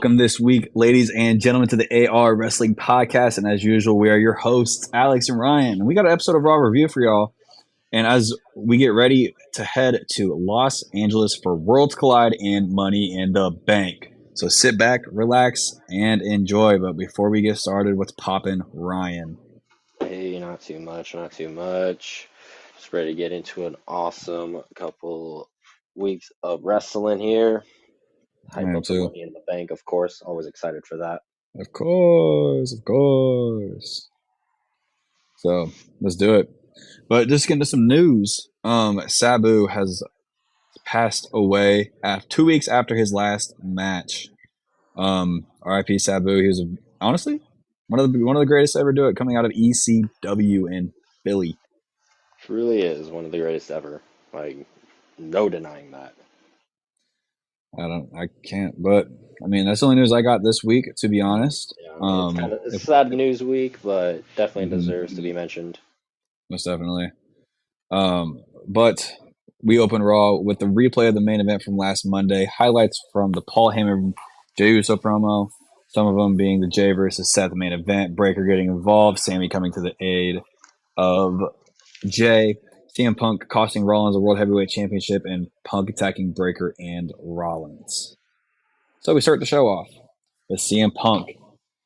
Welcome this week, ladies and gentlemen, to the AR Wrestling Podcast. And as usual, we are your hosts, Alex and Ryan. And we got an episode of Raw Review for y'all. And as we get ready to head to Los Angeles for Worlds Collide and Money in the Bank. So sit back, relax, and enjoy. But before we get started, what's poppin', Ryan? Hey, not too much. Just ready to get into an awesome couple weeks of wrestling here. I Hype am up the too. Money in the Bank, of course. Always excited for that. Of course. So let's do it. But just getting to some news. Sabu has passed away 2 weeks after his last match. R.I.P. Sabu. He was honestly one of the greatest to ever do it, coming out of ECW in Philly. Really is one of the greatest ever. Like, no denying that. I can't, but I mean that's the only news I got this week, to be honest. Yeah, I mean, it's a sad news week, but definitely deserves to be mentioned. Most definitely. But we open Raw with the replay of the main event from last Monday. Highlights from the Paul Heyman Jey Uso promo. Some of them being the Jey versus Seth main event. Breakker getting involved. Sammy coming to the aid of Jey. CM Punk costing Rollins the World Heavyweight Championship, and Punk attacking Breakker and Rollins. So we start the show off with CM Punk.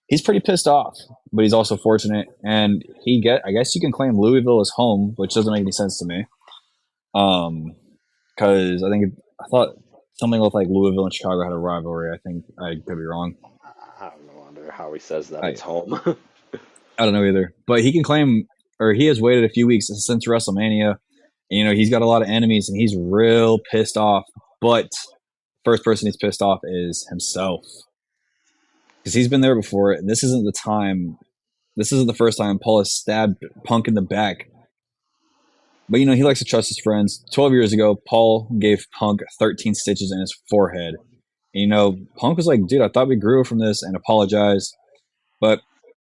He's pretty pissed off, but he's also fortunate, and I guess you can claim Louisville as home, which doesn't make any sense to me. Because I thought something with like Louisville and Chicago had a rivalry. I think I could be wrong. I don't know how he says that it's home. I don't know either, but he can claim, or he has waited a few weeks since WrestleMania. And, he's got a lot of enemies, and he's real pissed off. But first person he's pissed off is himself, because he's been there before. This isn't the time. This isn't the first time Paul has stabbed Punk in the back. But, he likes to trust his friends. 12 years ago, Paul gave Punk 13 stitches in his forehead. And, Punk was like, dude, I thought we grew from this, and apologized. But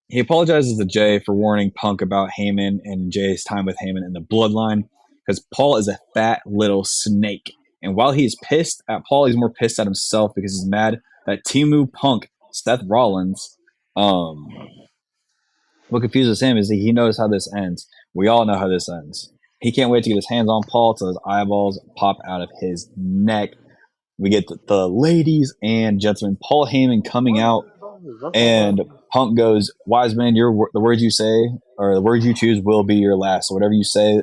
he apologizes to Jey for warning Punk about Heyman and Jey's time with Heyman in the bloodline, because Paul is a fat little snake. And while he's pissed at Paul, he's more pissed at himself because he's mad that Timu Punk, Seth Rollins, what confuses him is that he knows how this ends. We all know how this ends. He can't wait to get his hands on Paul till his eyeballs pop out of his neck. We get the ladies and gentlemen, Paul Heyman coming out, and Punk goes, "Wise man, the words you say, or the words you choose will be your last." So whatever you say,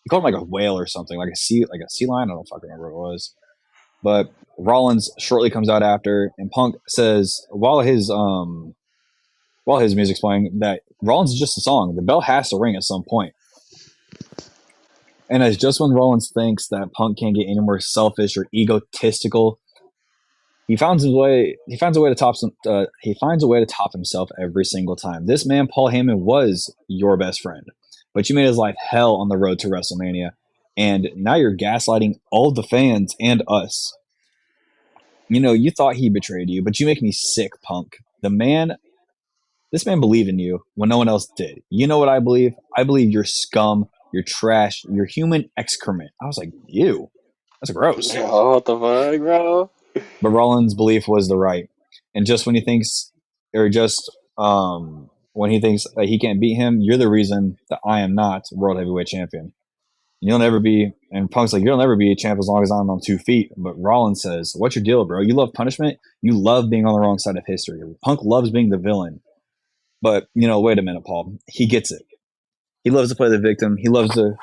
he called him like a whale or something, like a sea lion. I don't fucking remember what it was. But Rollins shortly comes out after, and Punk says while his music's playing that Rollins is just a song. The bell has to ring at some point. And as just when Rollins thinks that Punk can't get any more selfish or egotistical, he finds a way to top himself every single time. This man, Paul Heyman, was your best friend, but you made his life hell on the road to WrestleMania, and now you're gaslighting all the fans and us. You thought he betrayed you, but you make me sick, Punk. This man believed in you when no one else did. You know what I believe? I believe you're scum, you're trash, you're human excrement. I was like, ew, that's gross. Oh, what the fuck, bro? But Rollins' belief was the right. And just when he thinks, when he thinks that he can't beat him, you're the reason that I am not World Heavyweight Champion. You'll never be, and Punk's like, you'll never be a champ as long as I'm on 2 feet. But Rollins says, what's your deal, bro? You love punishment? You love being on the wrong side of history. Punk loves being the villain. But, wait a minute, Paul. He gets it. He loves to play the victim. He loves to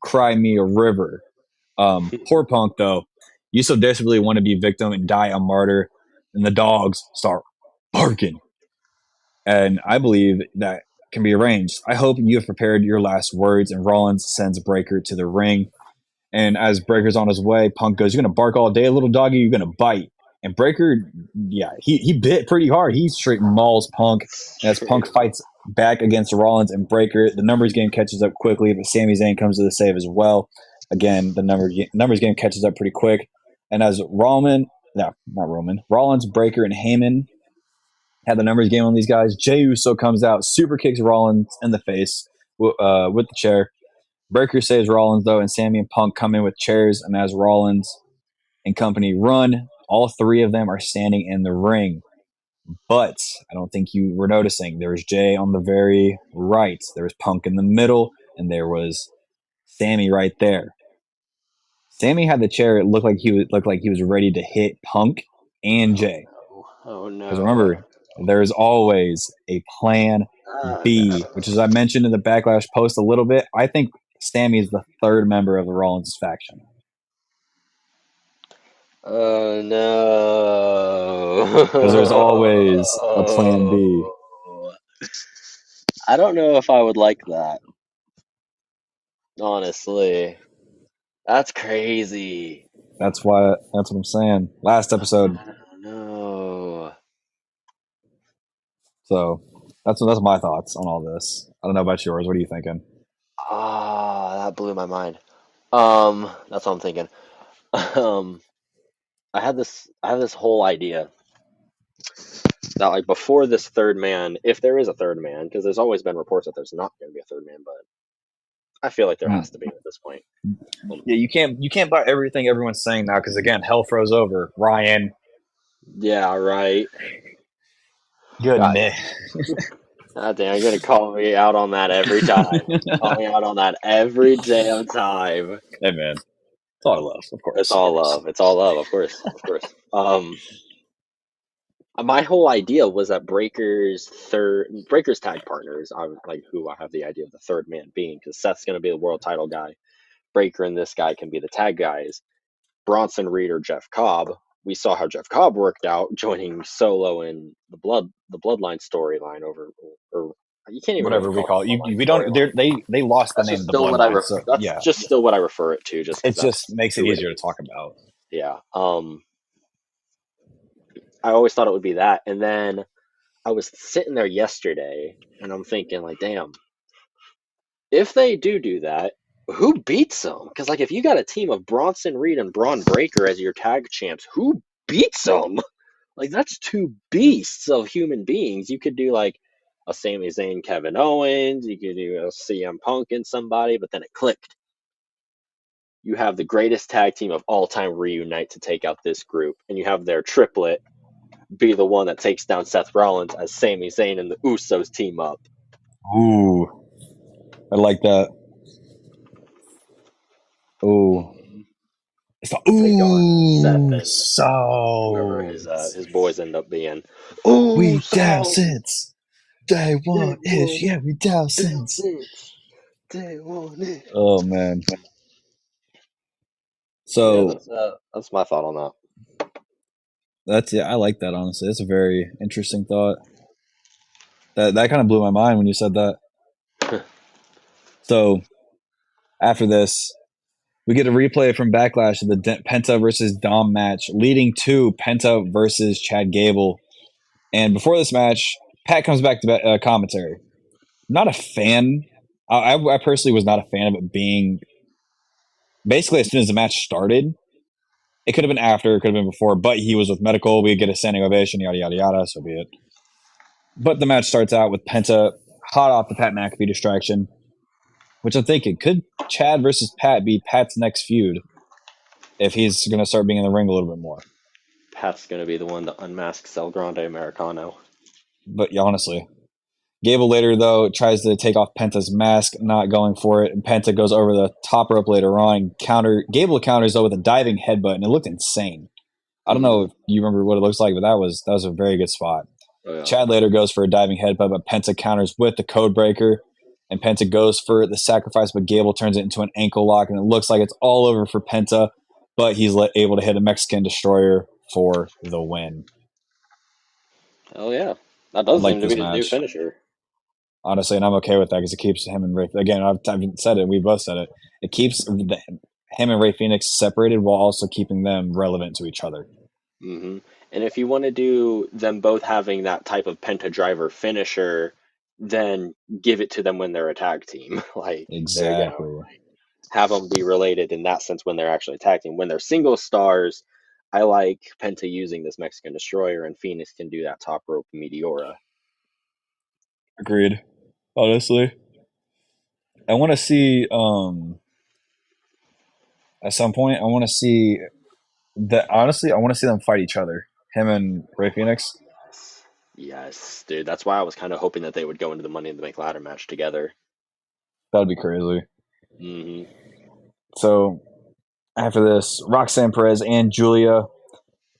cry me a river. Poor Punk, though. You so desperately want to be a victim and die a martyr, and the dogs start barking. And I believe that can be arranged. I hope you have prepared your last words, and Rollins sends Breakker to the ring. And as Breakker's on his way, Punk goes, "You're going to bark all day, little doggy, you're going to bite." And Breakker, yeah, he bit pretty hard. He straight mauls Punk. And as Punk fights back against Rollins and Breakker, the numbers game catches up quickly, but Sami Zayn comes to the save as well. Again, the numbers game catches up pretty quick. And as Rollins, Breakker, and Heyman had the numbers game on these guys, Jey Uso comes out, super kicks Rollins in the face with the chair. Breakker saves Rollins, though, and Sami and Punk come in with chairs. And as Rollins and company run all three of them are standing in the ring. But I don't think you were noticing. There was Jay on the very right. There was Punk in the middle, and there was Sammy right there. Sammy had the chair. It looked like he was ready to hit Punk and Oh Jay. no. Oh Because no. remember, there is always a plan B, which is I mentioned in the Backlash post a little bit. I think Sammy is the third member of the Rollins faction Oh no. because there's always a plan B. I don't know if I would like that, honestly. That's crazy. That's what I'm saying. Last episode. I don't know. So that's my thoughts on all this. I don't know about yours. What are you thinking? Ah, that blew my mind. That's what I'm thinking. Um, I have this whole idea that like before this third man, if there is a third man, because there's always been reports that there's not going to be a third man, but I feel like there Hmm. has to be at this point. Yeah, you can't buy everything everyone's saying now because again, hell froze over. Ryan, Yeah, right. God goodness. damn. God damn, you're gonna call me out on that every time. Call me out on that every damn time. Hey man, it's all love, of It's course. all love. It's all love, of course, of course. My whole idea was that Breaker's tag partners, I like who I have the idea of the third man being, because Seth's gonna be the world title guy. Breaker and this guy can be the tag guys. Bronson Reed or Jeff Cobb. We saw how Jeff Cobb worked out joining Solo in the Bloodline storyline over, or you can't even really Whatever we call call it. it Bloodline We don't. storyline. They lost the That's name just of the still bloodline, so that's yeah, just still what I refer it to, just it because just that's makes it who it easier to is. talk about. Yeah. I always thought it would be that, and then I was sitting there yesterday, and I'm thinking like, damn, if they do that, who beats them? Because like, if you got a team of Bronson Reed and Braun Breaker as your tag champs, who beats them? Like that's two beasts of human beings. You could do like a Sami Zayn, Kevin Owens. You could do a CM Punk and somebody, but then it clicked. You have the greatest tag team of all time reunite to take out this group, and you have their triplet be the one that takes down Seth Rollins as Sami Zayn and the Usos team up. Ooh, I like that. Ooh, Mm-hmm. it's the Take on Seth ooh and whoever so his boys end up being. Ooh, we down so since day they one ish. want Yeah, it. we down Down since. since they want it. Oh man. Yeah, So that's my thought on that's yeah, I like that honestly. It's a very interesting thought. That kind of blew my mind when you said that. that. So after this, we get a replay from Backlash of the Penta versus Dom match, leading to Penta versus Chad Gable. And before this match, Pat comes back to commentary. Not a fan. I personally was not a fan of it being basically as soon as the match started. It could have been after, it could have been before, but he was with medical. We get a standing ovation, yada yada yada. So be it. But the match starts out with Penta hot off the Pat McAfee distraction, which I'm thinking could Chad versus Pat be Pat's next feud if he's going to start being in the ring a little bit more. Pat's gonna be the one to unmask Cel Grande Americano. But yeah, honestly, Gable later though tries to take off Penta's mask, not going for it, and Penta goes over the top rope later on. Gable counters though with a diving headbutt, and it looked insane. I don't know Mm-hmm. if you remember what it looks like, but that was a very good spot. Oh yeah. Chad later goes for a diving headbutt, but Penta counters with the code breaker, and Penta goes for the sacrifice, but Gable turns it into an ankle lock, and it looks like it's all over for Penta, but he's able to hit a Mexican destroyer for the win. Oh yeah. That I does like seem to this be his new match. finisher. Honestly, and I'm okay with that because it keeps him and Ray. Again, I've said it. We both said it. It keeps him and Ray Phoenix separated while also keeping them relevant to each other. Mm-hmm. And if you want to do them both having that type of penta driver finisher, then give it to them when they're a tag team. Like, there you go. Exactly. Have them be related in that sense when they're actually tag team. When they're single stars, I like Penta using this Mexican destroyer, and Phoenix can do that top rope Meteora. Agreed. Honestly, I want to see. At some point, I want to see. that honestly, I want to see them fight each other. Him and Ray Phoenix. Yes. Yes, dude. That's why I was kind of hoping that they would go into the Money in the Bank ladder match together. That'd be crazy. Hmm. So after this, Roxanne Perez and Julia,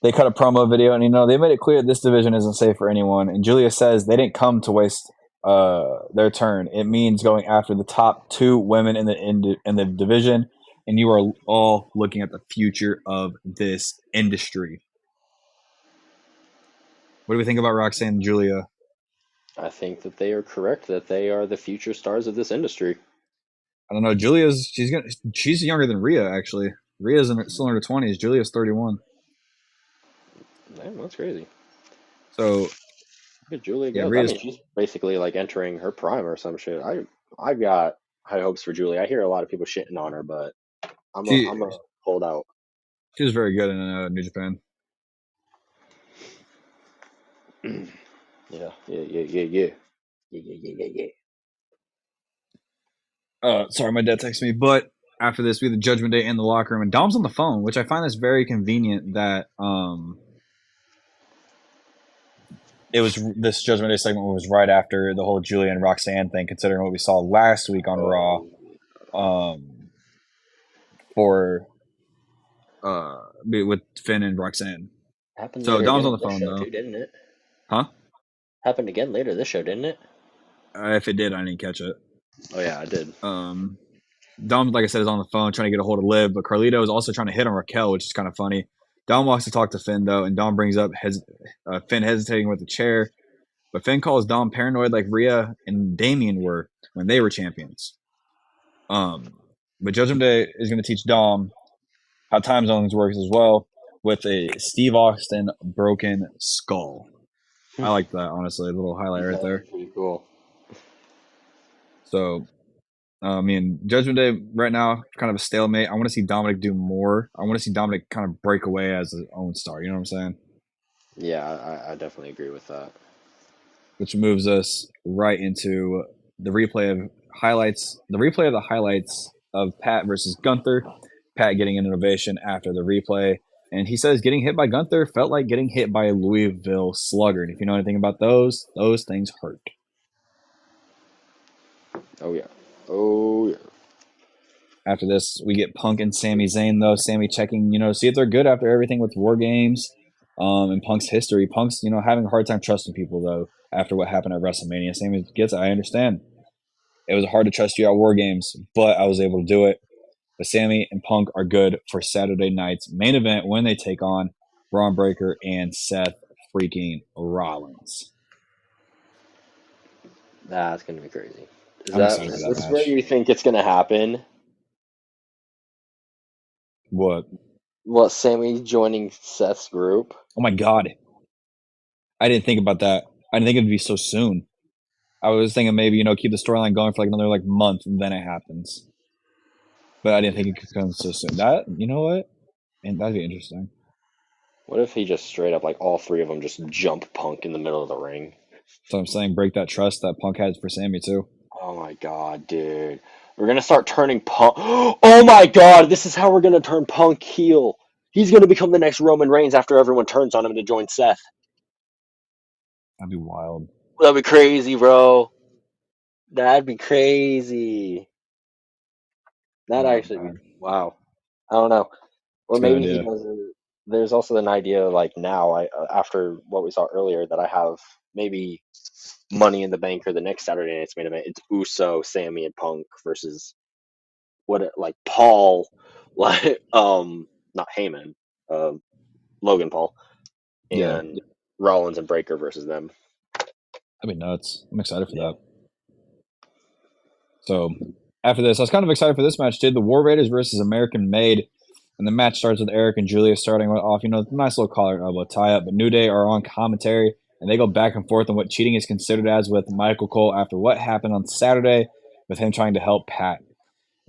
they cut a promo video, and they made it clear this division isn't safe for anyone. And Julia says they didn't come to waste their turn. It means going after the top two women in the division, and you are all looking at the future of this industry. What do we think about Roxanne and Julia? I think that they are correct that they are the future stars of this industry. I don't know. She's younger than Rhea actually. Still in her 20s. Julia's 31. Man, that's crazy. So Look at Julia yeah, goes. I mean, she's basically like entering her prime or some shit. I've got high hopes for Julia. I hear a lot of people shitting on her, but she I'm a hold out. she was very good in New Japan. Yeah, yeah, yeah, yeah, yeah, yeah, yeah, yeah, yeah. Sorry, my dad texted me. But after this, we had the Judgment Day in the locker room, and Dom's on the phone, which I find this very convenient. That it was this Judgment Day segment was right after the whole Julia and Roxanne thing, considering what we saw last week on Raw. Oh, For with Finn and Roxanne. happened So later Dom's again on in the this phone show though, too, didn't it? huh? Happened again later this show, didn't it? If it did, I didn't catch it. Oh yeah, I did. Um, Dom, like I said, is on the phone trying to get a hold of Liv, but Carlito is also trying to hit on Raquel, which is kind of funny. Dom wants to talk to Finn though, and Dom brings up Finn hesitating with the chair, but Finn calls Dom paranoid like Rhea and Damien were when they were champions. Um, but Judgment Day is going to teach Dom how time zones works as well with a Steve Austin broken skull. I like that honestly, a little highlight right That there. was pretty cool. So I mean, Judgment Day right now, kind of a stalemate. I want to see Dominic do more. I want to see Dominic kind of break away as his own star. You know what I'm saying? Yeah, I definitely agree with that. Which moves us right into the replay of highlights. The replay of the highlights of Pat versus Gunther. Pat getting an ovation after the replay. And he says getting hit by Gunther felt like getting hit by a Louisville Slugger. And if you know anything about those things hurt. Oh yeah. Oh yeah. After this, we get Punk and Sami Zayn, though. Sami checking, see if they're good after everything with War Games and Punk's history. Punk's, having a hard time trusting people, though, after what happened at WrestleMania. Sami gets it. I understand. It was hard to trust you at War Games, but I was able to do it. But Sami and Punk are good for Saturday night's main event when they take on Braun Breaker and Seth freaking Rollins. That's gonna be crazy. I'm excited for Is that this where match. you think it's gonna happen? What? What, Sammy joining Seth's group? Oh my God. I didn't think about that. I didn't think it'd be so soon. I was thinking maybe keep the storyline going for like another like month and then it happens. But I didn't think it could come so soon. That what? And that'd be interesting. What if he just straight up like all three of them just jump Punk in the middle of the ring? So I'm saying break that trust that Punk has for Sammy too. Oh my god, dude. We're gonna start turning Punk. Oh my god, this is how we're gonna turn Punk heel. He's gonna become the next Roman Reigns after everyone turns on him to join Seth. That'd be wild. That'd be crazy, bro. That'd be crazy. That Not actually be bad. wow. I don't know. Or It's a good maybe he idea. does it. There's also an idea like now, after what we saw earlier, that I have maybe Money in the Bank or the next Saturday night's main event. It's Uso, Sammy, and Punk versus like Paul, like not Heyman, Logan Paul, Yeah, and Rollins and Breaker versus them. that'd be nuts. I'm excited for Yeah. that. So after this, I was kind of excited for this match too. The War Raiders versus American Made. And the match starts with Eric and Julia starting off, nice little collar elbow tie up. But New Day are on commentary, and they go back and forth on what cheating is considered as with Michael Cole after what happened on Saturday with him trying to help Pat.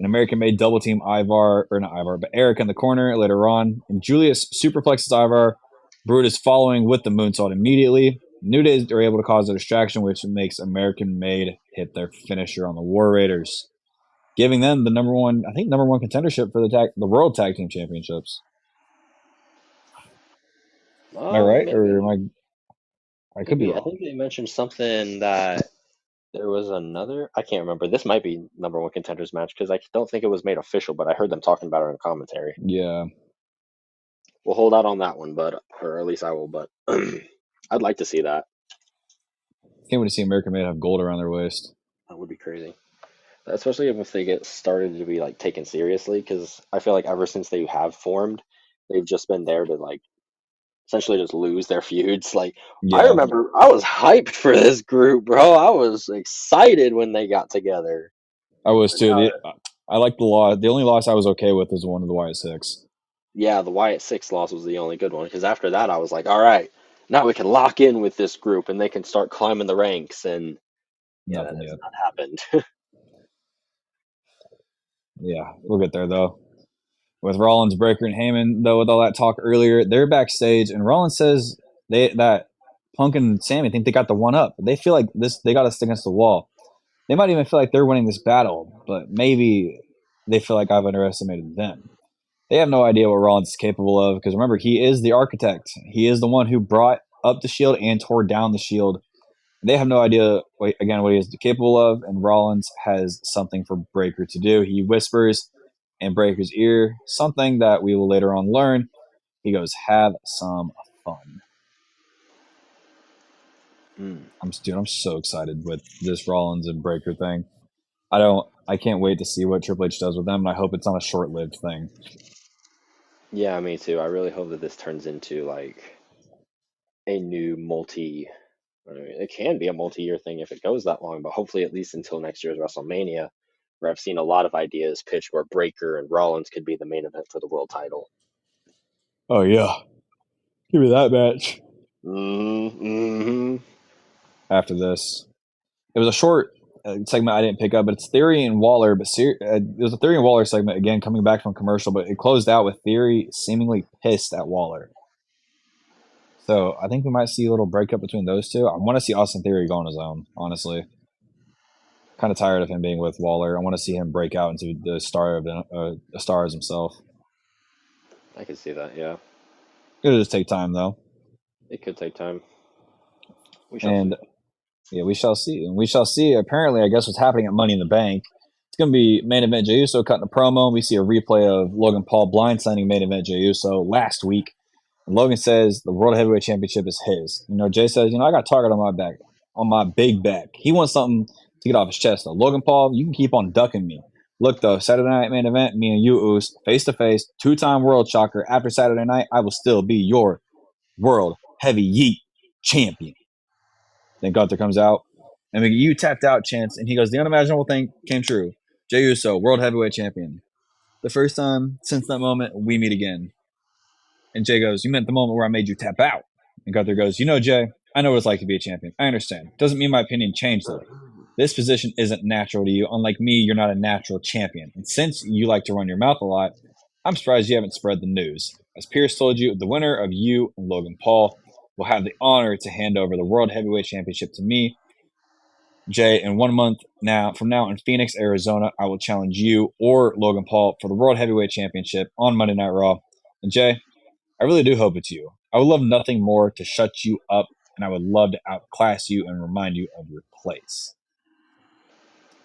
An American made double team Ivar, or not Ivar, but Eric in the corner later on. And Julius superplexes Ivar. Brutus following with the moonsault immediately. New Day are able to cause a distraction, which makes American Made hit their finisher on the War Raiders, giving them the number one contendership for the World Tag Team Championships. Am I right, or am Maybe, I could be maybe. I wrong. think they mentioned something that there was another. I can't remember. This might be number one contenders match because I don't think it was made official, but I heard them talking about it in commentary. Yeah, We'll hold out on that one, but or at least I will. But I'd like to see that. can't wait to see American Made have gold around their waist. That would be crazy, especially if they get started to be like taken seriously. Because I feel like ever since they have formed, they've just been there to like essentially just lose their feuds. Like I Yeah, remember, I was hyped for this group, bro. I was excited when they got together. I was But too. now, I like the loss. The only loss I was okay with is the one of the Wyatt Six. yeah, the Wyatt Six loss was the only good one. Because after that, I was like, all right, now we can lock in with this group and they can start climbing the ranks. And yeah, that Nothing has yet. not happened. Yeah, we'll get there though. With Rollins, Breaker, and Heyman, though, with all that talk earlier, they're backstage, and Rollins says that Punk and Sammy think they got the one up. They feel like they got us against the wall. They might even feel like they're winning this battle, but maybe they feel like I've underestimated them. They have no idea what Rollins is capable of because remember, he is the architect. He is the one who brought up the Shield and tore down the Shield. They have no idea, again, what he is capable of, and Rollins has something for Breaker to do. He whispers in Breaker's ear something that we will later on learn. He goes, "Have some fun." Mm. I'm so excited with this Rollins and Breaker thing. I can't wait to see what Triple H does with them, and I hope it's not a short-lived thing. Yeah, me too. I really hope that this turns into like a new multi. I mean, it can be a multi-year thing if it goes that long, but hopefully at least until next year's WrestleMania, where I've seen a lot of ideas pitched where Breaker and Rollins could be the main event for the world title. Oh yeah, give me that match Mm-hmm. after this. It was a short segment I didn't pick up, but it's Theory and Waller. But it was a Theory and Waller segment again, coming back from commercial, but it closed out with Theory seemingly pissed at Waller. So I think we might see a little breakup between those two. I want to see Austin Theory go on his own. Honestly, kind of tired of him being with Waller. I want to see him break out into the stars himself. I could see that. Yeah, It'll just take time though, it could take time. We shall and see. yeah, we shall see. And we shall see. Apparently, I guess what's happening at Money in the Bank. It's going to be main event Jey Uso cutting a promo. We see a replay of Logan Paul blindsiding main event Jey Uso last week. And Logan says the World Heavyweight Championship is his. Jay says, I got a target on my back, on my big back. He wants something to get off his chest. Though. Logan Paul, you can keep on ducking me. Look, though, Saturday night main event, me and you, Us, face to face, 2-time world shocker. After Saturday night, I will still be your World Heavy Yeet Champion. Then Gunther comes out, and we get you tapped out chance, and he goes, the unimaginable thing came true. Jey Uso, World Heavyweight Champion. The first time since that moment, we meet again. And Jay goes, you meant the moment where I made you tap out. And Gunther goes, Jay, I know what it's like to be a champion. I understand. Doesn't mean my opinion changed, though. This position isn't natural to you. Unlike me, you're not a natural champion. And since you like to run your mouth a lot, I'm surprised you haven't spread the news. As Pierce told you, the winner of you and Logan Paul will have the honor to hand over the World Heavyweight Championship to me. Jay, in 1 month from now in Phoenix, Arizona, I will challenge you or Logan Paul for the World Heavyweight Championship on Monday Night Raw. And Jay, I really do hope it's you. I would love nothing more to shut you up, and I would love to outclass you and remind you of your place.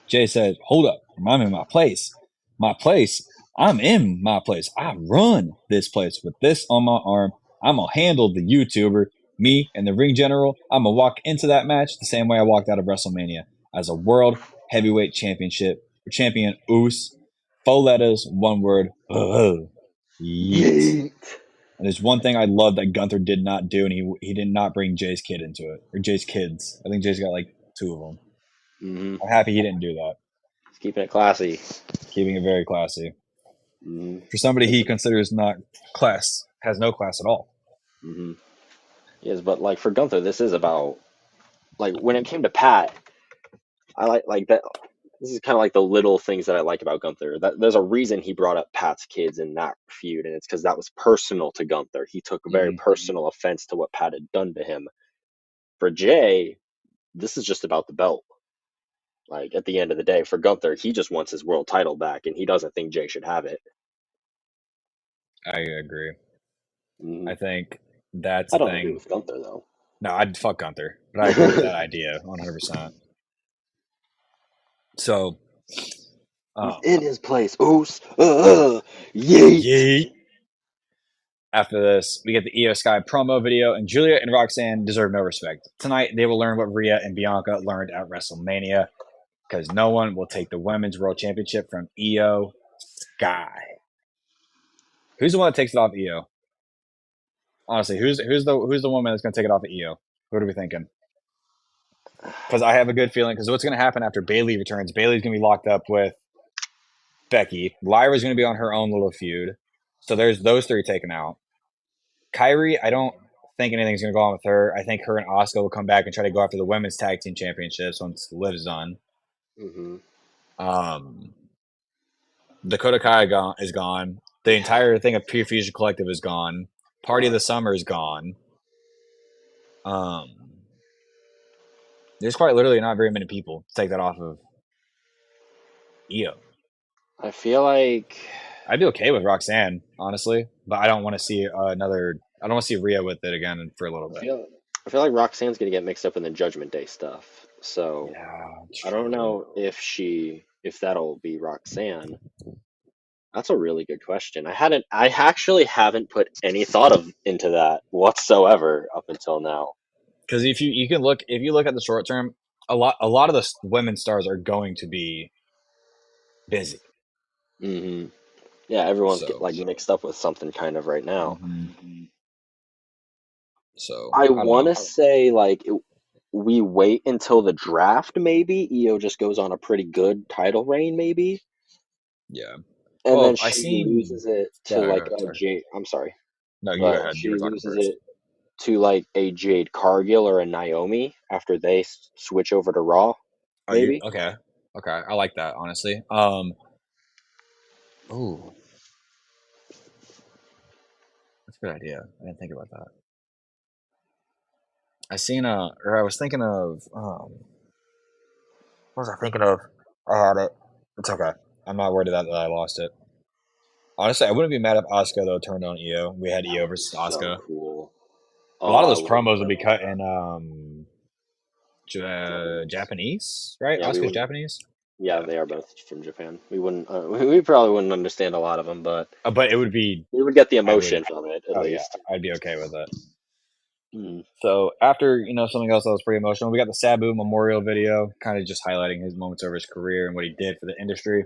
Jay said, hold up, I'm in my place. My place? I'm in my place. I run this place with this on my arm. I'm going to handle the YouTuber, me and the ring general. I'm going to walk into that match the same way I walked out of WrestleMania as a world heavyweight champion. Oos. 4 letters, one word. Yeet. Yeet. And there's one thing I love that Gunther did not do, and he did not bring Jay's kid into it, or Jay's kids. I think Jay's got like 2 of them. Mm-hmm. I'm happy he didn't do that. He's keeping it classy. Keeping it very classy. Mm-hmm. For somebody he considers not class, has no class at all. Mm-hmm. Yes, but like for Gunther, this is about like when it came to Pat, I like that. This is kind of like the little things that I like about Gunther. That there's a reason he brought up Pat's kids in that feud, and it's because that was personal to Gunther. He took very Mm-hmm. personal offense to what Pat had done to him. For Jay, this is just about the belt. Like at the end of the day, for Gunther, he just wants his world title back, and he doesn't think Jay should have it. I agree. Hmm. I think. That's I the don't agree thing. with Gunther though. No, I'd fuck Gunther, but I agree with that idea 100%. So, He's um, in his place. Oos, yeet. yeet. After this, we get the Io Sky promo video, and Julia and Roxanne deserve no respect. Tonight, they will learn what Rhea and Bianca learned at WrestleMania, because no one will take the Women's World Championship from Io Sky. Who's the one that takes it off Io? Honestly, who's the woman that's going to take it off of Io? Who are we thinking? Because I have a good feeling. Because what's going to happen after Bayley returns? Bayley's going to be locked up with Becky. Lyra's going to be on her own little feud. So there's those three taken out. Kyrie, I don't think anything's going to go on with her. I think her and Asuka will come back and try to go after the women's tag team championships once Liv's done. Mm-hmm. Um, Dakota Kai is gone. The entire thing of Pure Fusion Collective is gone. Party of the Summer is gone. Um, there's quite literally not very many people to take that off of Io. I feel like I'd be okay with Roxanne, honestly, but I don't want to see another. I don't want to see Rhea with it again for a little I bit. feel I feel like Roxanne's gonna get mixed up in the Judgment Day stuff. So Yeah, I don't true. know if that'll be Roxanne. That's a really good question. I actually haven't put any thought of into that whatsoever up until now. Because if can look if you look at the short term, a lot of the women stars are going to be busy. Hmm. Yeah, everyone's So, like mixed up with something kind of right now. mhm. So I I don't want know. to say like we wait until the draft, maybe Io just goes on a pretty good title reign, maybe, Yeah. and then Well, I she seen. loses it Go to ahead, go like ahead. a Sorry. Jade. I'm sorry. No, Go you go ahead. ahead. You were She talking loses first. it to like a Jade Cargill or a Naomi after they switch over to Raw, Oh, you maybe. okay? Okay, I like that honestly. Ooh, that's a good idea. I didn't think about that. I was thinking of, what was I thinking of? I had it. It's okay. I'm not worried that I lost it. Honestly, I wouldn't be mad if Asuka though turned on Io. We had That Io would be versus so Asuka. cool. A lot Oh, of I those love promos would that. be cut in Japanese. Japanese, right? Yeah, we Asuka's wouldn't. Japanese. Yeah, Yeah, they are both from Japan. We wouldn't. We probably wouldn't understand a lot of them, but but it would be. we would get the I would. emotion from it at Oh yeah, least. I'd be okay with it. Mm. So after something else that was pretty emotional, we got the Sabu memorial video, kind of just highlighting his moments over his career and what he did for the industry.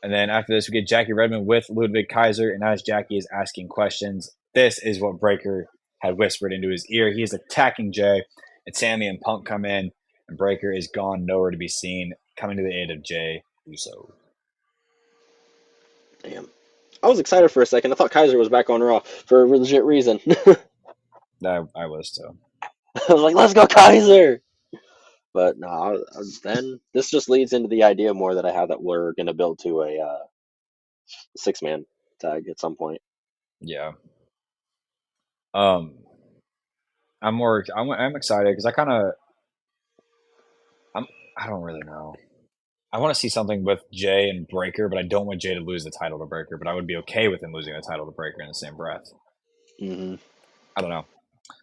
And then after this, we get Jackie Redmond with Ludwig Kaiser, and as Jackie is asking questions, this is what Breaker had whispered into his ear. He is attacking Jay, and Sammy and Punk come in, and Breaker is gone, nowhere to be seen, coming to the aid of Jay Uso. Damn. I was excited for a second. I thought Kaiser was back on Raw for a legit reason. I was too. I was like, "Let's go, Kaiser!" But no, then this just leads into the idea more that I have that we're gonna build to a six-man tag at some point. Yeah. Um, I'm excited because I'm, I don't really know. I want to see something with Jay and Breaker, but I don't want Jay to lose the title to Breaker. But I would be okay with him losing the title to Breaker in the same breath. Hmm. I don't know.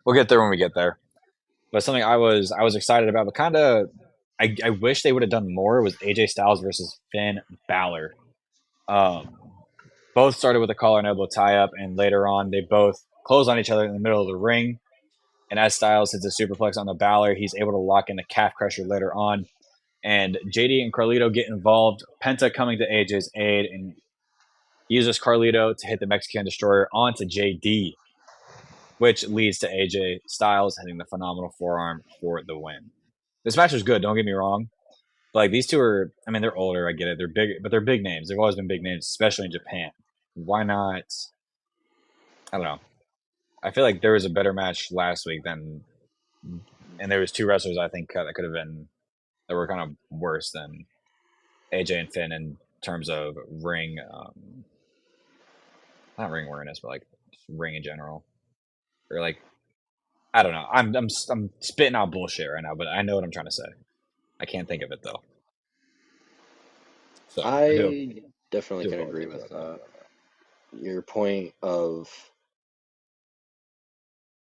We'll get there when we get there. But something I was excited about, but kind of I wish they would have done more was AJ Styles versus Finn Balor. Um, both started with a collar and elbow tie up, and later on they both close on each other in the middle of the ring. And as Styles hits a superplex on the Balor, he's able to lock in the calf crusher later on. And JD and Carlito get involved. Penta coming to AJ's aid and uses Carlito to hit the Mexican Destroyer onto JD, which leads to AJ Styles hitting the phenomenal forearm for the win. This match was good, don't get me wrong. But like these two are, I mean, they're older, I get it. They're big, but they're big names. They've always been big names, especially in Japan. Why not? I don't know. I feel like there was a better match last week than, and there was two wrestlers I think that could have been that were kind of worse than AJ and Finn in terms of ring, not ring awareness, but like ring in general, or like I don't know. I'm spitting out bullshit right now, but I know what I'm trying to say. I can't think of it though. So I definitely do can agree apologize with about that. your point of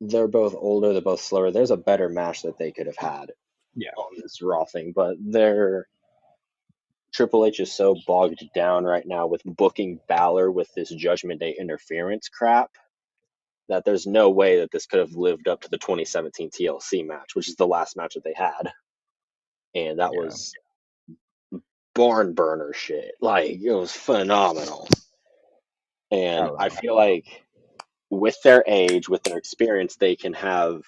they're both older, they're both slower. There's a better match that they could have had Yeah, on this Raw thing, but their Triple H is so bogged down right now with booking Balor with this Judgment Day interference crap that there's no way that this could have lived up to the 2017 TLC match, which is the last match that they had, and that yeah. was barn burner shit. Like it was phenomenal, I and don't I know. feel like with their age, with their experience, they can have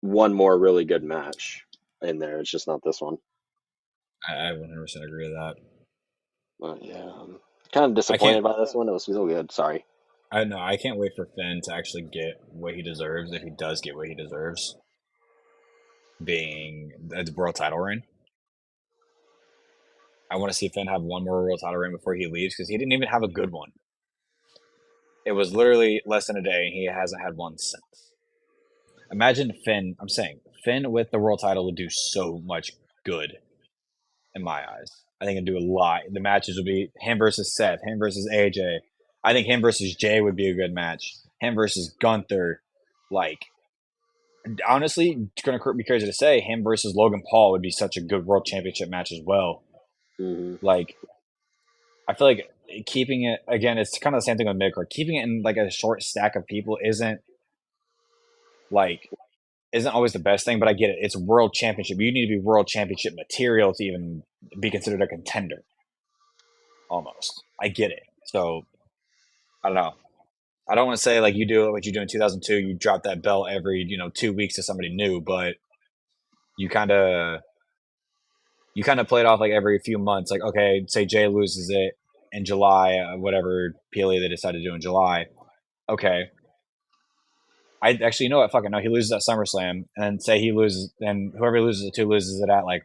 one more really good match in there. It's just not this one. I 100% agree with that. But yeah, I'm kind of I can't. disappointed by this one. It was so good. Sorry. I know. I can't wait for Finn to actually get what he deserves if he does get what he deserves, being a world title reign. I want to see Finn have one more world title reign before he leaves because he didn't even have a good one. It was literally less than a day, and he hasn't had one since. Imagine Finn. I'm saying Finn with the world title would do so much good in my eyes. I think it'd do a lot. The matches would be him versus Seth, him versus AJ. I think him versus Jay would be a good match. Him versus Gunther. Like, honestly, it's going to be crazy to say, him versus Logan Paul would be such a good world championship match as well. Hmm. Like, I feel like keeping it, again, it's kind of the same thing with Mick. Like, keeping it in like a short stack of people like, isn't always the best thing, but I get it. It's world championship. You need to be world championship material to even be considered a contender. Almost, I get it. So I don't know. I don't want to say like you do what you do in 2002. You drop that belt every 2 weeks to somebody new, but you kind of play it off like every few months. Like okay, say Jay loses it in July, whatever PLA they decide to do in July. Okay, I actually you know what fucking no, he loses at SummerSlam, and then say he loses, and whoever he loses it to loses it at like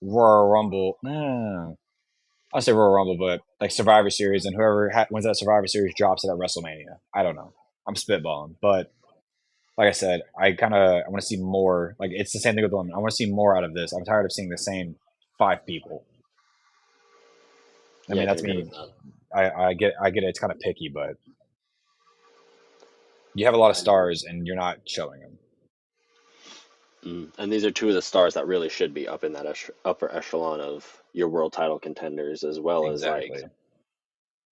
Royal Rumble. No, I'll say Royal Rumble, but like Survivor Series, and whoever wins that Survivor Series drops it at WrestleMania. I don't know. I'm spitballing, but like I said, I want to see more. Like it's the same thing with women. I want to see more out of this. I'm tired of seeing the same five people. I Yeah, mean, I can that's agree with me. that. I get it. It's kind of picky, but you have a lot of And, stars and you're not showing them. and these are two of the stars that really should be up in that upper echelon of your world title contenders, as well as like, Exactly.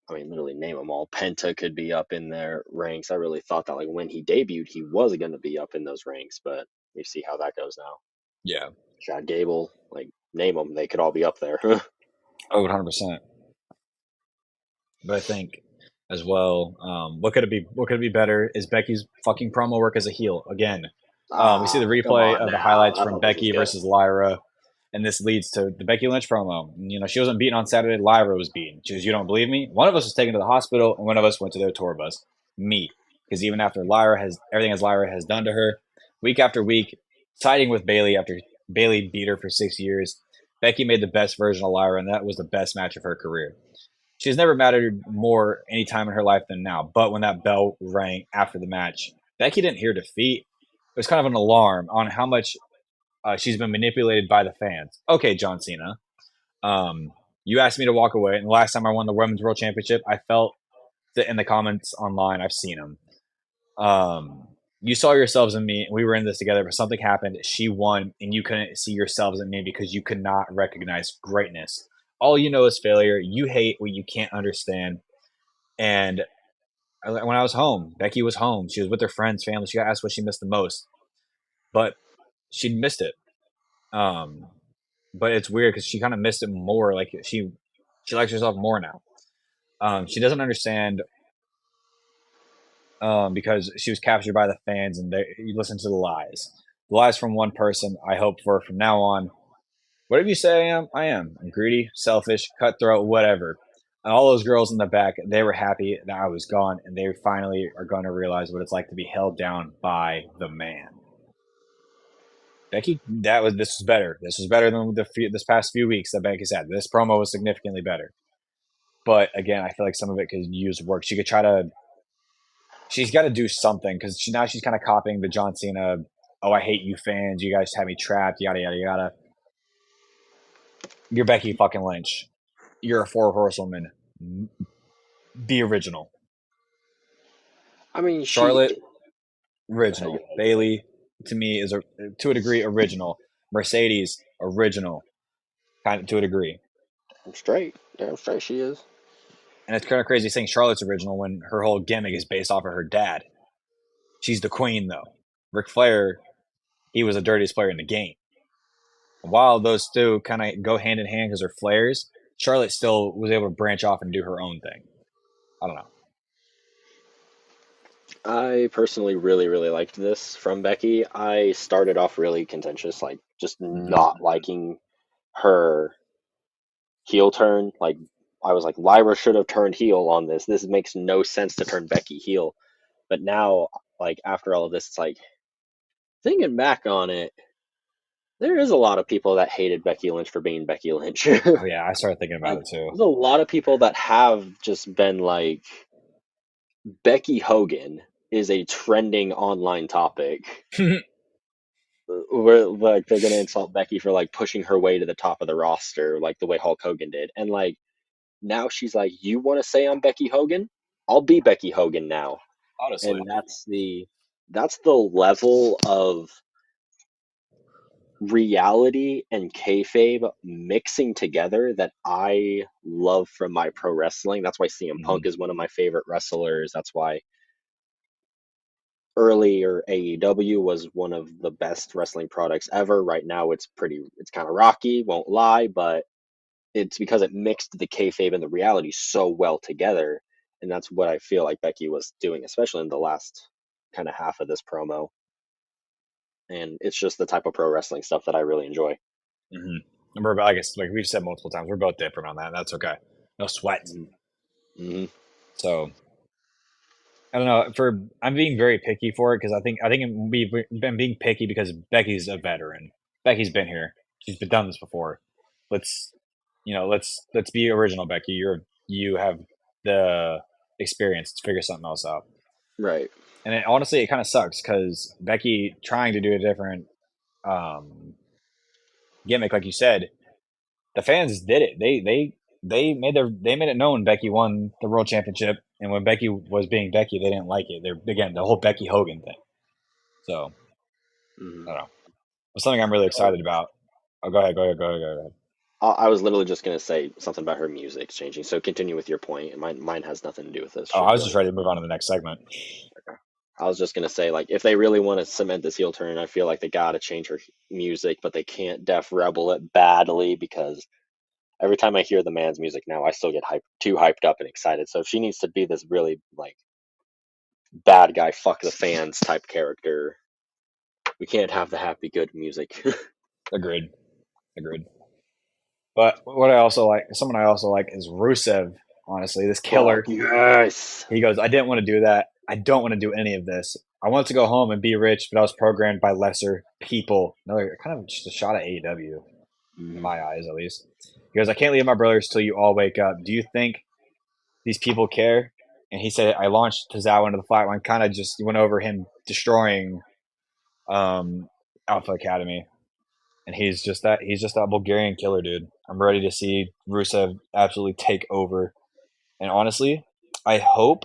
I mean, literally name them all. Penta could be up in their ranks. I really thought that like when he debuted, he was going to be up in those ranks, but we see how that goes now. Yeah. Chad Gable, like name them, they could all be up there. Oh, 100%. But I think as well, what could it be? What could it be better? Is Becky's fucking promo work as a heel again? We see the Come replay on of the now. highlights I from thought this was Becky good. versus Lyra, and this leads to the Becky Lynch promo. She wasn't beaten on Saturday. Lyra was beaten. She goes, "You don't believe me?" One of us was taken to the hospital, and one of us went to their tour bus. Me, because even after Lyra has everything as Lyra has done to her, week after week, siding with Bailey after Bailey beat her for 6 years, Becky made the best version of Lyra, and that was the best match of her career. She's never mattered more any time in her life than now. But when that bell rang after the match, Becky didn't hear defeat. It was kind of an alarm on how much she's been manipulated by the fans. Okay, John Cena. You asked me to walk away, and the last time I won the Women's World Championship, I felt that in the comments online, I've seen them. You saw yourselves in me, and we were in this together, but something happened. She won, and you couldn't see yourselves in me because you could not recognize greatness. All you know is failure. You hate what you can't understand. And when I was home, Becky was home. She was with her friends, family. She got asked what she missed the most, but she missed it. Um, but it's weird because she kind of missed it more. Like she likes herself more now. She doesn't understand because she was captured by the fans, and you listen to the lies from one person. I hope for from now on, whatever you say I am, I am. I'm greedy, selfish, cutthroat, whatever. And all those girls in the back, they were happy that I was gone, and they finally are going to realize what it's like to be held down by the man. Becky, this was better. This was better than this past few weeks that Becky said. This promo was significantly better. But again, I feel like some of it could use work. She could try to. She's got to do something because now she's kind of copying the John Cena. Oh, I hate you fans. You guys have me trapped. Yada yada yada. You're Becky fucking Lynch. You're a four horsewoman. Be original. I mean, Charlotte, go ahead. original. Bailey, to me, is to a degree original. Mercedes, original, kind of to a degree. I'm straight. Damn straight she is. And it's kind of crazy saying Charlotte's original when her whole gimmick is based off of her dad. She's the queen, though. Ric Flair, he was the dirtiest player in the game. While those two kind of go hand in hand because they're flares, Charlotte still was able to branch off and do her own thing. I don't know. I personally really, really liked this from Becky. I started off really contentious, like just Mm-hmm. not liking her heel turn. Like I was like, Lyra should have turned heel on this. This makes no sense to turn Becky heel. But now, like after all of this, it's like thinking back on it, there is a lot of people that hated Becky Lynch for being Becky Lynch. Oh yeah, I started thinking about Like it too. there's a lot of people that have just been like Becky Hogan is a trending online topic where like they're gonna insult Becky for like pushing her way to the top of the roster, like the way Hulk Hogan did. And like now she's like, you want to say I'm Becky Hogan? I'll be Becky Hogan now. Honestly. And that's the level of reality and kayfabe mixing together that I love from my pro wrestling. That's why CM Mm-hmm. Punk is one of my favorite wrestlers. That's why earlier AEW was one of the best wrestling products ever. Right now it's kind of rocky, won't lie, but it's because it mixed the kayfabe and the reality so well together. And that's what I feel like Becky was doing, especially in the last kind of half of this promo. And it's just the type of pro wrestling stuff that I really enjoy. Mm-hmm. And we're, I guess, like we've said multiple times, we're both different on that. That's okay. No sweat. Mm-hmm. So I don't know. For I'm being very picky for it because I think I'm being picky because Becky's a veteran. Becky's been here. She's been done this before. Let's let's be original, Becky. You have the experience to figure something else out. Right. And honestly, it kind of sucks because Becky trying to do a different um, gimmick, like you said, the fans did it. They made it known Becky won the world championship, and when Becky was being Becky, they didn't like it. They're again the whole Becky Hogan thing. So Mm-hmm. I don't know. It's something I'm really excited about. Oh, go ahead, go ahead, go ahead, go ahead. I was literally just gonna say something about her music changing. So continue with your point, and mine has nothing to do with this. Oh, I Shoot, was go just ahead. ready to move on to the next segment. I was just gonna say, like, if they really want to cement this heel turn, I feel like they gotta change her music, but they can't Def Rebel it badly because every time I hear the man's music now, I still get too hyped up and excited. So if she needs to be this really like bad guy, fuck the fans type character, we can't have the happy good music. Agreed, agreed. But what I also like, someone I also like is Rusev. Honestly, this Fuck killer. yes. He goes, I didn't want to do that. I don't want to do any of this. I wanted to go home and be rich, but I was programmed by lesser people. Another kind of just a shot at AEW, in Mm-hmm. my eyes at least. He goes, I can't leave my brothers till you all wake up. Do you think these people care? And he said, I launched Tozawa into the flatline, kind of just went over him destroying Alpha Academy. And he's just that Bulgarian killer, dude. I'm ready to see Rusev absolutely take over. And honestly, I hope.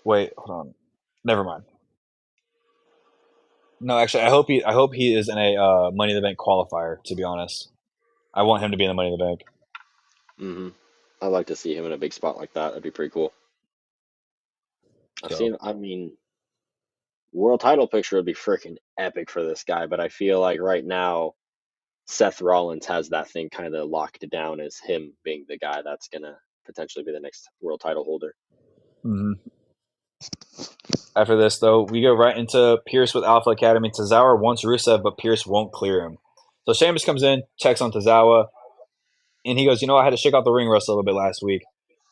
Wait, hold on. Never mind. No, actually, I hope he is in a Money in the Bank qualifier. To be honest, I want him to be in the Money in the Bank. Mm-hmm. I'd like to see him in a big spot like that. That'd be pretty cool. So I mean, world title picture would be freaking epic for this guy, but I feel like right now Seth Rollins has that thing kind of locked down as him being the guy that's gonna potentially be the next world title holder. mhm. After this, though, we go right into Pierce with Alpha Academy. Tozawa wants Rusev, but Pierce won't clear him. So Sheamus comes in, checks on Tozawa, and he goes, "You know, I had to shake off the ring rust a little bit last week."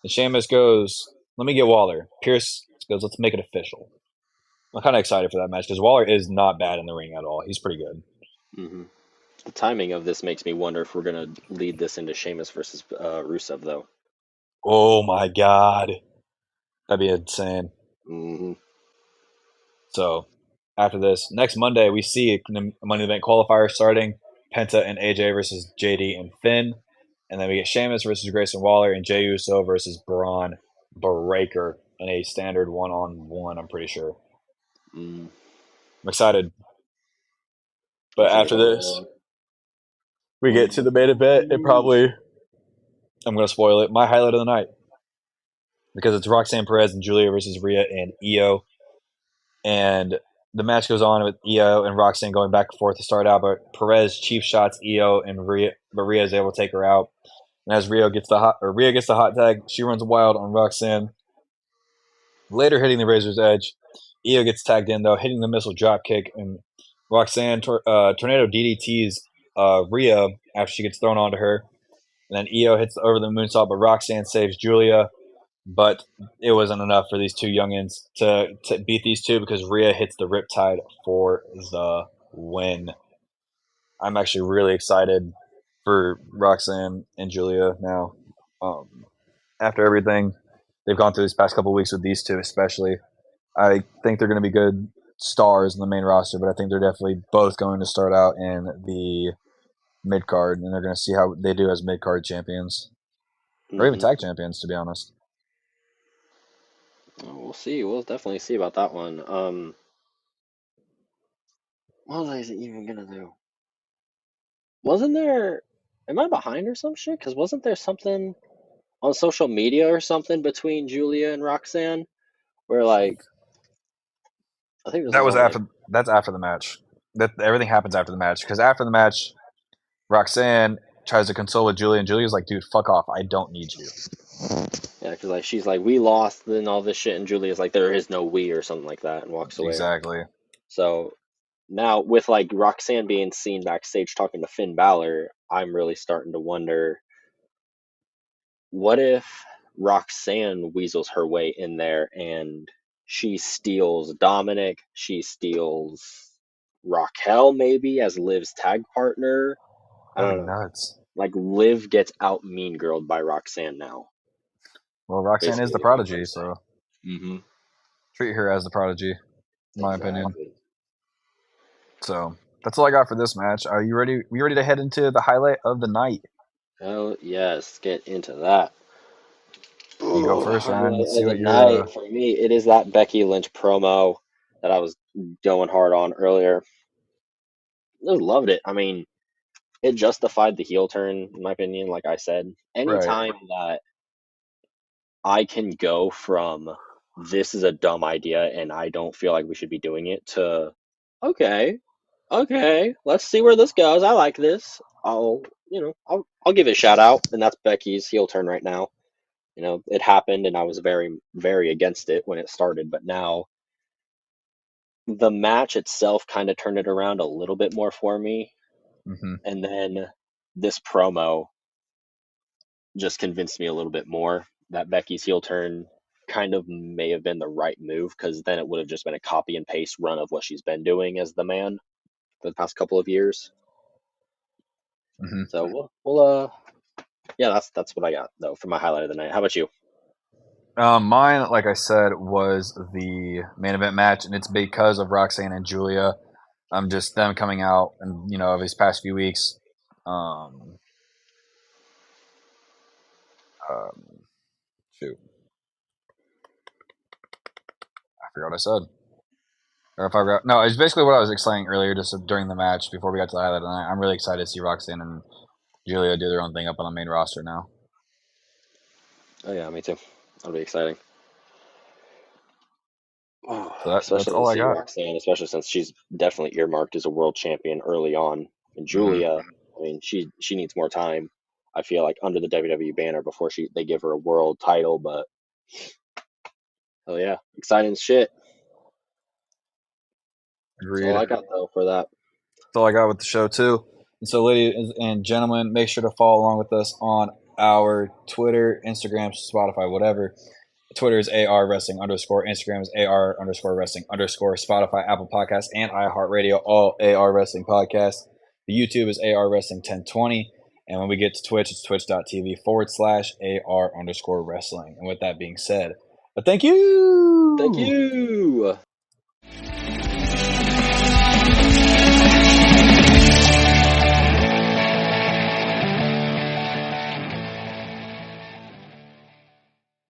And Sheamus goes, "Let me get Waller." Pierce goes, "Let's make it official." I'm kind of excited for that match because Waller is not bad in the ring at all. He's pretty good. Hmm. The timing of this makes me wonder if we're gonna lead this into Sheamus versus Rusev, though. Oh my god, that'd be insane. Hmm. So after this, next Monday we see a Money in the Bank qualifier starting Penta and AJ versus JD and Finn, and then we get Sheamus versus Grayson Waller and Jey Uso versus Braun Breaker in a standard one-on-one. I'm pretty sure. Mm, I'm excited. I'm But excited after about that this, one. we get to the main event, and probably I'm going to spoil it. My highlight of the night, because it's Roxanne Perez and Julia versus Rhea and Io, and the match goes on with Io and Roxanne going back and forth to start out, but Perez cheap shots Io, and Rhea is able to take her out. And as Rhea gets the hot tag, she runs wild on Roxanne, later hitting the Razor's Edge. Io gets tagged in though, hitting the missile drop kick, and Roxanne tornado DDTs Rhea after she gets thrown onto her. And then Io hits the over the moonsault, but Roxanne saves Julia. But it wasn't enough for these two youngins to beat these two because Rhea hits the Riptide for the win. I'm actually really excited for Roxanne and Julia now. Um, After everything they've gone through these past couple of weeks with these two, especially, I think they're going to be good stars in the main roster, but I think they're definitely both going to start out in the mid card, and they're going to see how they do as mid card champions or even Hmm. tag champions, to be honest. We'll see. We'll definitely see about that one. What was I even gonna do? Wasn't there? Am I behind or some shit? Because wasn't there something on social media or something between Julia and Roxanne where like I think this That was was on like after. That's after the match. That everything happens after the match because after the match, Roxanne tries to console with Julia, and Julia's like, "Dude, fuck off! I don't need you." yeah, because like she's like we lost and all this shit, and Julia's like there is no we or something like that, and walks away. Exactly. So now with like Roxanne being seen backstage talking to Finn Balor, I'm really starting to wonder what if Roxanne weasels her way in there and she steals Dominic, she steals Raquel maybe as Liv's tag partner. I That'd don't be know. nuts. Like Liv gets out mean girled by Roxanne now. Well, Roxanne is Basically the is what I'm prodigy, saying. so Mm-hmm. treat her as the prodigy, in my opinion. Exactly. So that's all I got for this match. Are you ready? We ready to head into the highlight of the night? Oh yes, get into that. You go Ooh, first, Ryan. highlight Let's see of the what your. night for me. It is that Becky Lynch promo that I was going hard on earlier. I loved it. I mean, it justified the heel turn, in my opinion. Like I said, Right. anytime that I can go from this is a dumb idea and I don't feel like we should be doing it to okay, okay, let's see where this goes. I like this. I'll give it a shout out, and that's Becky's heel turn right now. It happened, and I was very, very against it when it started, but now the match itself kind of turned it around a little bit more for me, Mm-hmm. and then this promo just convinced me a little bit more that Becky's heel turn kind of may have been the right move because then it would have just been a copy and paste run of what she's been doing as the man for the past couple of years. Mm-hmm. So yeah, that's what I got though for my highlight of the night. How about you? Mine, like I said, was the main event match, and it's because of Roxanne and Julia. Just them coming out, and these past few weeks. Um, um, Shoot, I forgot what I said. Or if I forgot, no, it's basically what I was explaining earlier, just during the match before we got to the highlight of the night. I'm really excited to see Roxanne and Julia do their own thing up on the main roster now. Oh yeah, me too. That'll be exciting. Oh, So that's especially to all I see got. Roxanne, especially since she's definitely earmarked as a world champion early on. And Hmm. Julia, I mean, she needs more time. I feel like under the WWE banner before they give her a world title. But oh yeah, exciting shit. That's all Agreed. I got though for that. That's all I got with the show too. And so, ladies and gentlemen, make sure to follow along with us on our Twitter, Instagram, Spotify, whatever. Twitter is AR Wrestling underscore. Instagram is AR underscore Wrestling underscore. Spotify, Apple Podcasts, and iHeartRadio, all AR Wrestling Podcasts. The YouTube is AR Wrestling 1020. And when we get to Twitch, it's twitch.tv/AR underscore wrestling. And with that being said, but thank Thank you. you.